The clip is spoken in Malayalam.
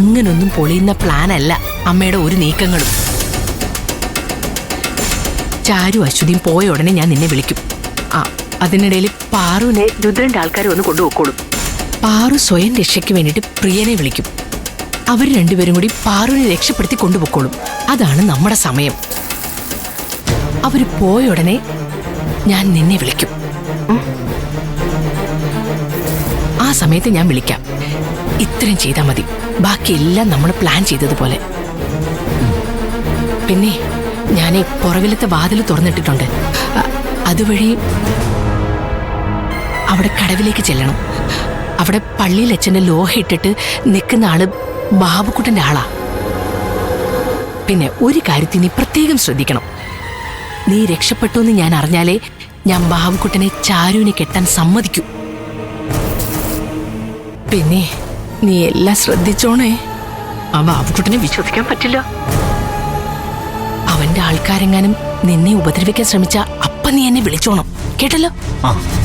അങ്ങനൊന്നും പൊളിയുന്ന പ്ലാൻ അല്ല അമ്മയുടെ ഒരു നീക്കങ്ങളും. ചാരു അശ്വതിയും പോയ ഉടനെ ഞാൻ നിന്നെ വിളിക്കും. അതിനിടയിൽ പാറുവിനെ രുദ്രന്റെ ആൾക്കാർ ഒന്ന് കൊണ്ടുപോയിക്കോളും. പാറു സ്വയം രക്ഷയ്ക്ക് വേണ്ടിയിട്ട് പ്രിയനെ വിളിക്കും. അവർ രണ്ടുപേരും കൂടി പാറുവിനെ രക്ഷപ്പെടുത്തി കൊണ്ടുപോയിക്കോളും. അതാണ് നമ്മുടെ സമയം. അവര് പോയ ഉടനെ ഞാൻ നിന്നെ വിളിക്കും. ആ സമയത്ത് ഞാൻ വിളിക്കാം. ഇത്രയും ചെയ്താൽ മതി. ബാക്കിയെല്ലാം നമ്മൾ പ്ലാൻ ചെയ്തതുപോലെ. പിന്നെ ഞാൻ പുറകിലത്തെ വാതിൽ തുറന്നിട്ടിട്ടുണ്ട്. അതുവഴി അവിടെ കടവിലേക്ക് ചെല്ലണം. അവിടെ പള്ളിയിൽ അച്ഛൻ്റെ ലോഹ ഇട്ടിട്ട് നിൽക്കുന്ന ആള് ബാബുക്കുട്ടൻ്റെ ആളാ. പിന്നെ ഒരു കാര്യത്തിൽ നീ പ്രത്യേകം ശ്രദ്ധിക്കണം. നീ രക്ഷപ്പെട്ടു എന്ന് ഞാൻ അറിഞ്ഞാലേ ഞാൻ ബാബുക്കുട്ടനെ ചാരുവിനെ കെട്ടാൻ സമ്മതിക്കൂ. പിന്നെ നീ എല്ലാം ശ്രദ്ധിച്ചോണേ. ആ ബാബുക്കുട്ടനെ വിശ്വസിക്കാൻ പറ്റില്ല. അവന്റെ ആൾക്കാരെങ്ങാനും നിന്നെ ഉപദ്രവിക്കാൻ ശ്രമിച്ച അപ്പ നീ എന്നെ വിളിച്ചോണം. കേട്ടല്ലോ?